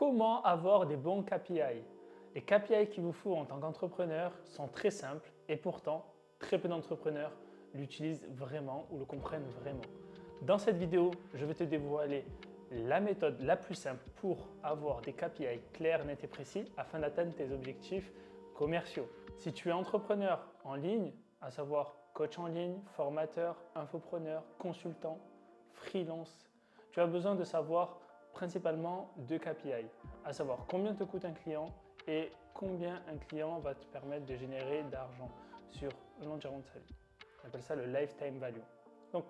Comment avoir des bons KPI? Les KPI qu'il vous faut en tant qu'entrepreneur sont très simples et pourtant très peu d'entrepreneurs l'utilisent vraiment ou le comprennent vraiment. Dans cette vidéo, je vais te dévoiler la méthode la plus simple pour avoir des KPI clairs, nets et précis afin d'atteindre tes objectifs commerciaux. Si tu es entrepreneur en ligne, à savoir coach en ligne, formateur, infopreneur, consultant, freelance, tu as besoin de savoir principalement deux KPI, à savoir combien te coûte un client et combien un client va te permettre de générer d'argent sur l'entièrement de sa vie. On appelle ça le lifetime value. Donc,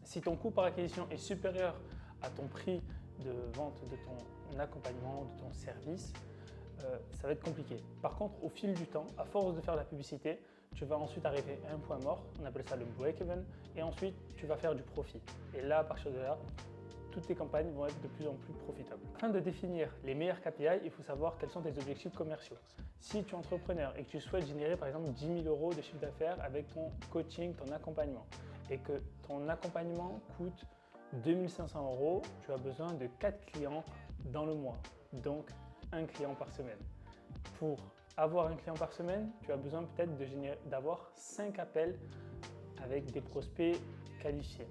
si ton coût par acquisition est supérieur à ton prix de vente de ton accompagnement, de ton service, ça va être compliqué. Par contre, au fil du temps, à force de faire de la publicité, tu vas ensuite arriver à un point mort, on appelle ça le break-even, et ensuite tu vas faire du profit. Et là, à partir de là, toutes tes campagnes vont être de plus en plus profitables. Afin de définir les meilleurs KPI, il faut savoir quels sont tes objectifs commerciaux. Si tu es entrepreneur et que tu souhaites générer par exemple 10 000 euros de chiffre d'affaires avec ton coaching, ton accompagnement, et que ton accompagnement coûte 2 500 euros, tu as besoin de 4 clients dans le mois, donc un client par semaine. Pour avoir un client par semaine, tu as besoin peut-être d'avoir 5 appels avec des prospects qualifiés.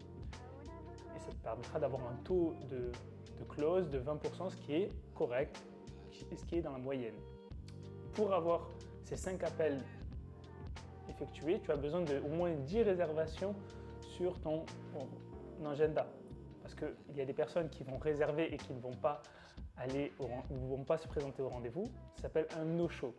Et ça te permettra d'avoir un taux de close de 20%, ce qui est correct et ce qui est dans la moyenne. Pour avoir ces 5 appels effectués, tu as besoin d'au moins 10 réservations sur ton agenda. Parce qu'il y a des personnes qui vont réserver et qui ne vont pas aller ou ne vont pas se présenter au rendez-vous. Ça s'appelle un no-show.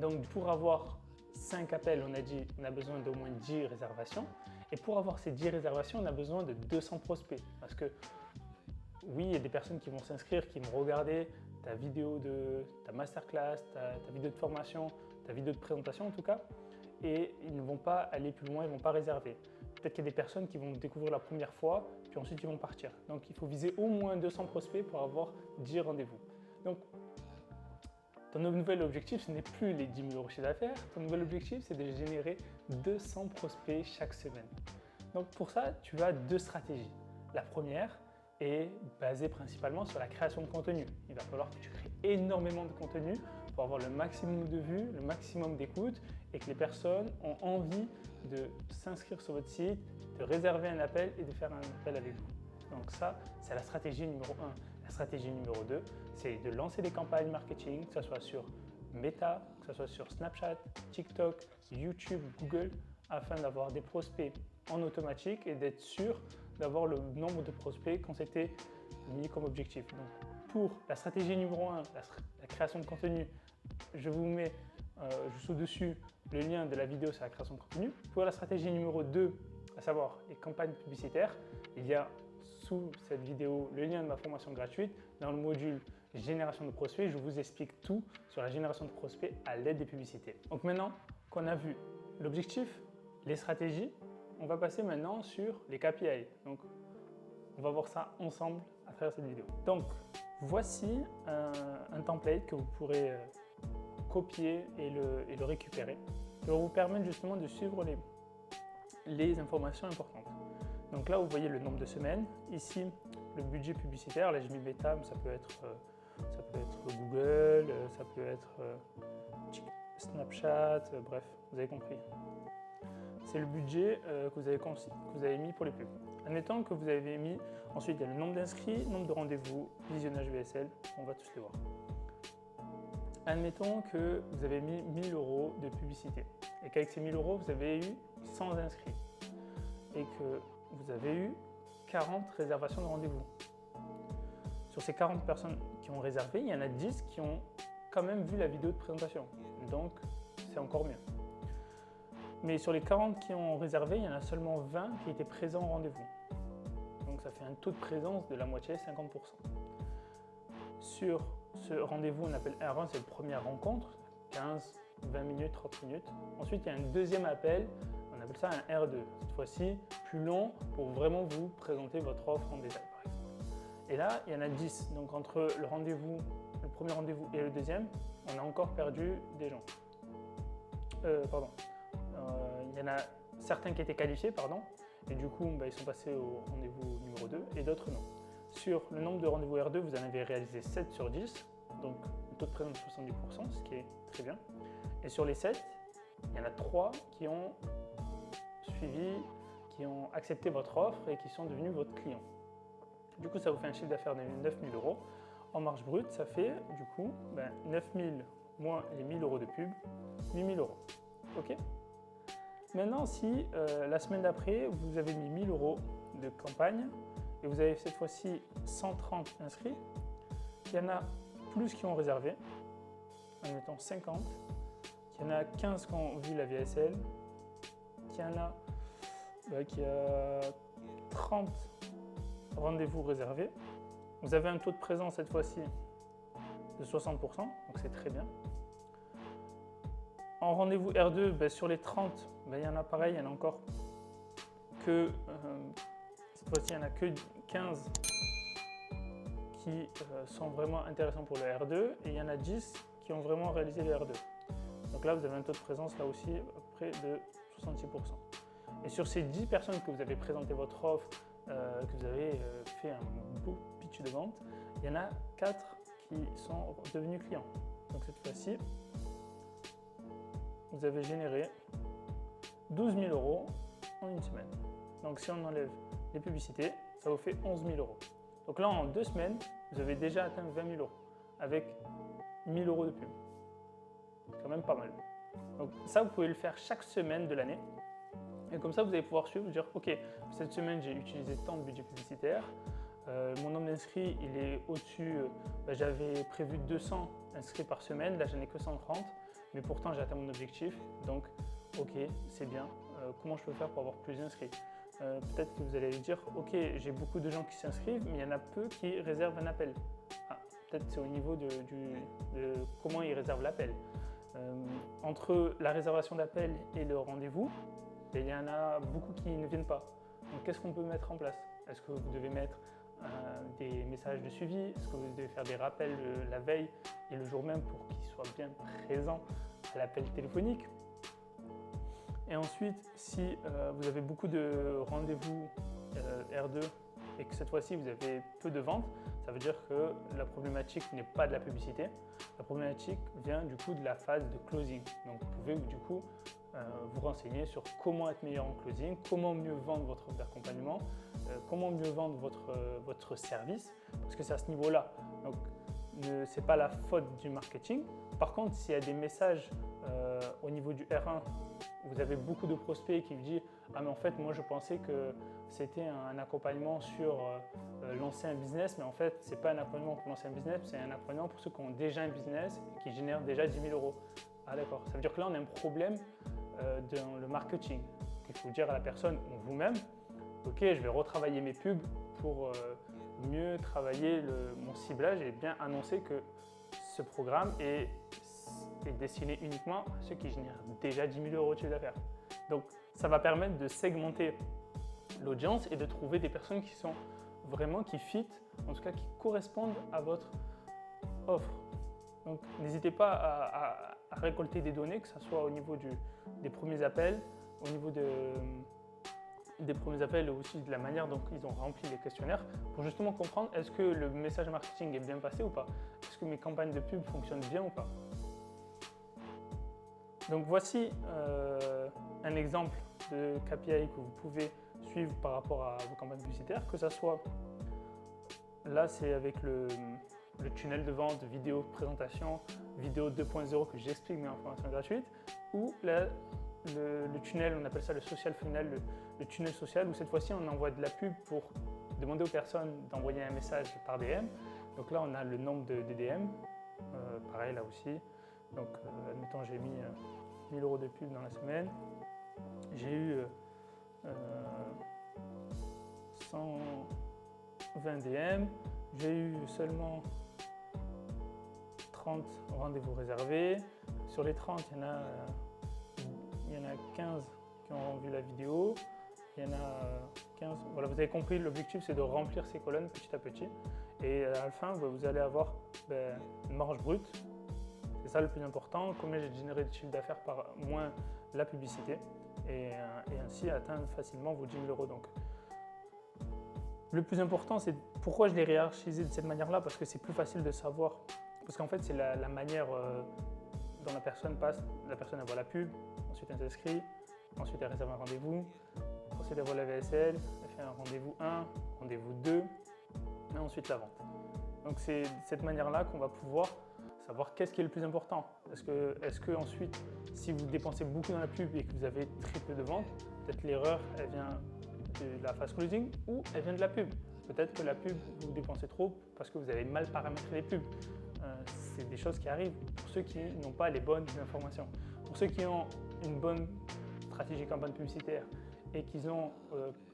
Donc pour avoir 5 appels, on a dit on a besoin d'au moins 10 réservations. Et pour avoir ces 10 réservations, on a besoin de 200 prospects. Parce que oui, il y a des personnes qui vont s'inscrire, qui vont regarder ta vidéo de ta masterclass, ta vidéo de formation, ta vidéo de présentation en tout cas, et ils ne vont pas aller plus loin, ils ne vont pas réserver. Peut-être qu'il y a des personnes qui vont découvrir la première fois, puis ensuite ils vont partir. Donc il faut viser au moins 200 prospects pour avoir 10 rendez-vous. Donc ton nouvel objectif, ce n'est plus les 10 000 euros de chiffre d'affaires. Ton nouvel objectif, c'est de générer 200 prospects chaque semaine. Donc pour ça, tu as deux stratégies. La première est basée principalement sur la création de contenu. Il va falloir que tu crées énormément de contenu pour avoir le maximum de vues, le maximum d'écoutes et que les personnes ont envie de s'inscrire sur votre site, de réserver un appel et de faire un appel avec vous. Donc ça, c'est la stratégie numéro 1. La stratégie numéro 2, c'est de lancer des campagnes marketing, que ce soit sur Meta, que ce soit sur Snapchat, TikTok, YouTube, Google, afin d'avoir des prospects en automatique et d'être sûr d'avoir le nombre de prospects qu'on s'était mis comme objectif. Donc, pour la stratégie numéro 1, la création de contenu, je vous mets juste au-dessus le lien de la vidéo sur la création de contenu. Pour la stratégie numéro 2, à savoir les campagnes publicitaires, il y a sous cette vidéo le lien de ma formation gratuite. Dans le module génération de prospects, je vous explique tout sur la génération de prospects à l'aide des publicités. Donc maintenant qu'on a vu l'objectif, les stratégies, on va passer maintenant sur les KPI. Donc on va voir ça ensemble à travers cette vidéo. Donc voici un template que vous pourrez copier et le récupérer, qui va vous permettre justement de suivre les informations importantes. Donc là, vous voyez le nombre de semaines. Ici, le budget publicitaire. Là, j'ai mis Meta, mais ça peut être Google, ça peut être Snapchat, bref, vous avez compris. C'est le budget que vous avez mis pour les pubs. Admettons que vous avez mis, ensuite il y a le nombre d'inscrits, nombre de rendez-vous, visionnage VSL, on va tous les voir. Admettons que vous avez mis 1 000 euros de publicité et qu'avec ces 1 000 euros, vous avez eu 100 inscrits et que vous avez eu 40 réservations de rendez-vous. Sur ces 40 personnes qui ont réservé, il y en a 10 qui ont quand même vu la vidéo de présentation. Donc, c'est encore mieux. Mais sur les 40 qui ont réservé, il y en a seulement 20 qui étaient présents au rendez-vous. Donc, ça fait un taux de présence de la moitié, 50%. Sur ce rendez-vous, on appelle R1, c'est la première rencontre, 15, 20 minutes, 30 minutes. Ensuite, il y a un deuxième appel, on appelle ça un R2. Cette fois-ci, plus long pour vraiment vous présenter votre offre en détail, par exemple. Et là, il y en a 10. Donc, entre le rendez-vous, le premier rendez-vous et le deuxième, on a encore perdu des gens. Il y en a certains qui étaient qualifiés, et du coup, ils sont passés au rendez-vous numéro 2 et d'autres non. Sur le nombre de rendez-vous R2, vous en avez réalisé 7 sur 10, donc un taux de présence de 70%, ce qui est très bien. Et sur les 7, il y en a 3 qui ont suivi, qui ont accepté votre offre et qui sont devenus votre client. Du coup, ça vous fait un chiffre d'affaires de 9 000 euros. En marge brute, ça fait du coup 9 000 moins les 1 000 euros de pub, 8 000 euros. OK? Maintenant, si la semaine d'après, vous avez mis 1 000 euros de campagne et vous avez cette fois-ci 130 inscrits, il y en a plus qui ont réservé, en mettant 50, qu'il y en a 15 qui ont vu la VSL, qu'il y en a, qu'il y a 30 rendez-vous réservés. Vous avez un taux de présence cette fois-ci de 60%, donc c'est très bien. En rendez-vous R2, sur les 30, il y en a pareil, il y en a encore que, cette fois-ci, il n'y en a que 15 qui sont vraiment intéressants pour le R2 et il y en a 10 qui ont vraiment réalisé le R2. Donc là, vous avez un taux de présence là aussi à peu près de 66%. Et sur ces 10 personnes que vous avez présenté votre offre, que vous avez fait un beau pitch de vente, il y en a 4 qui sont devenus clients. Donc cette fois-ci, vous avez généré 12 000 euros en une semaine. Donc si on enlève les publicités, ça vous fait 11 000 euros. Donc là, en 2 semaines, vous avez déjà atteint 20 000 euros avec 1 000 euros de pub. C'est quand même pas mal. Donc ça, vous pouvez le faire chaque semaine de l'année. Et comme ça, vous allez pouvoir suivre, vous dire, OK, cette semaine, j'ai utilisé tant de budget publicitaire. Mon nombre d'inscrits, il est au-dessus. J'avais prévu 200 inscrits par semaine. Là, j'en ai que 130. Mais pourtant, j'ai atteint mon objectif. Donc, OK, c'est bien. Comment je peux faire pour avoir plus d'inscrits? Peut-être que vous allez dire, OK, j'ai beaucoup de gens qui s'inscrivent, mais il y en a peu qui réservent un appel. Ah, peut-être c'est au niveau de comment ils réservent l'appel. Entre la réservation d'appel et le rendez-vous, il y en a beaucoup qui ne viennent pas. Donc, qu'est-ce qu'on peut mettre en place? Est-ce que vous devez mettre des messages de suivi? Est-ce que vous devez faire des rappels la veille et le jour même pour qu'ils soient bien présents à l'appel téléphonique? Et ensuite, si vous avez beaucoup de rendez-vous R2 et que cette fois-ci vous avez peu de ventes, ça veut dire que la problématique n'est pas de la publicité. La problématique vient du coup de la phase de closing. Donc vous pouvez du coup vous renseigner sur comment être meilleur en closing, comment mieux vendre votre offre d'accompagnement, comment mieux vendre votre service, parce que c'est à ce niveau-là. Donc ce n'est pas la faute du marketing. Par contre, s'il y a des messages au niveau du R1, vous avez beaucoup de prospects qui vous disent « Ah mais en fait, moi je pensais que c'était un accompagnement sur lancer un business, mais en fait, ce n'est pas un accompagnement pour lancer un business, c'est un accompagnement pour ceux qui ont déjà un business et qui génèrent déjà 10 000 euros. » Ah d'accord, ça veut dire que là, on a un problème dans le marketing. Il faut dire à la personne ou vous-même « Ok, je vais retravailler mes pubs pour mieux travailler mon ciblage et bien annoncer que ce programme est destiné uniquement à ceux qui génèrent déjà 10 000 euros de chiffre d'affaires. » Donc, ça va permettre de segmenter l'audience et de trouver des personnes qui sont vraiment, qui fit, en tout cas qui correspondent à votre offre. Donc, n'hésitez pas à récolter des données, que ce soit au niveau des premiers appels, au niveau des premiers appels et aussi de la manière dont ils ont rempli les questionnaires pour justement comprendre est-ce que le message marketing est bien passé ou pas, est-ce que mes campagnes de pub fonctionnent bien ou pas. Donc voici un exemple de KPI que vous pouvez suivre par rapport à vos campagnes publicitaires, que ce soit là c'est avec le tunnel de vente, vidéo présentation, vidéo 2.0 que j'explique mes informations gratuites, ou là, le tunnel, on appelle ça le social funnel, le tunnel social, où cette fois-ci on envoie de la pub pour demander aux personnes d'envoyer un message par DM. Donc là on a le nombre de DM, pareil là aussi. Donc admettons j'ai mis 1 000 euros de pub dans la semaine, j'ai eu 120 DM, j'ai eu seulement 30 rendez-vous réservés. Sur les 30, il y en a 15 qui ont vu la vidéo. Il y en a 15. Voilà, vous avez compris, l'objectif c'est de remplir ces colonnes petit à petit. Et à la fin, vous allez avoir une marge brute. C'est ça le plus important. Combien j'ai généré de chiffre d'affaires par moins la publicité. Et ainsi atteindre facilement vos 10 000 euros. Donc, Le plus important, c'est pourquoi je l'ai hiérarchisé de cette manière-là, parce que c'est plus facile de savoir. Parce qu'en fait, c'est la manière dont la personne passe. La personne elle voit la pub, ensuite elle s'inscrit, ensuite elle réserve un rendez-vous, ensuite elle voit la VSL, elle fait un rendez-vous 1, rendez-vous 2, et ensuite la vente. Donc c'est de cette manière-là qu'on va pouvoir savoir qu'est-ce qui est le plus important. Est-ce que ensuite, si vous dépensez beaucoup dans la pub et que vous avez très peu de ventes, peut-être l'erreur elle vient de la fast closing ou elle vient de la pub. Peut-être que la pub, vous dépensez trop parce que vous avez mal paramétré les pubs. C'est des choses qui arrivent pour ceux qui n'ont pas les bonnes informations. Pour ceux qui ont une bonne stratégie campagne publicitaire et qu'ils ont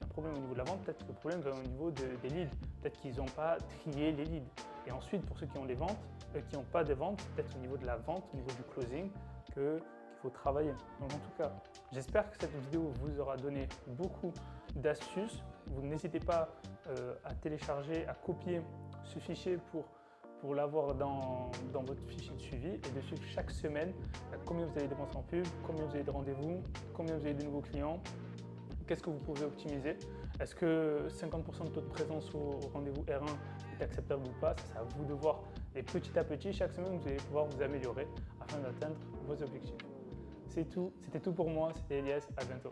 un problème au niveau de la vente, peut-être que le problème va au niveau des leads. Peut-être qu'ils n'ont pas trié les leads. Et ensuite, pour ceux qui ont les ventes, qui n'ont pas de ventes, peut-être au niveau de la vente, au niveau du closing, qu'il faut travailler. Donc en tout cas, j'espère que cette vidéo vous aura donné beaucoup d'astuces. Vous n'hésitez pas à télécharger, à copier ce fichier pour l'avoir dans votre fichier de suivi et de suivre chaque semaine combien vous avez dépensé en pub, combien vous avez de rendez-vous, combien vous avez de nouveaux clients, qu'est-ce que vous pouvez optimiser. Est-ce que 50% de taux de présence au rendez-vous R1 est acceptable ou pas? C'est à vous de voir. Et petit à petit, chaque semaine, vous allez pouvoir vous améliorer afin d'atteindre vos objectifs. C'est tout. C'était tout pour moi. C'était Elias. À bientôt.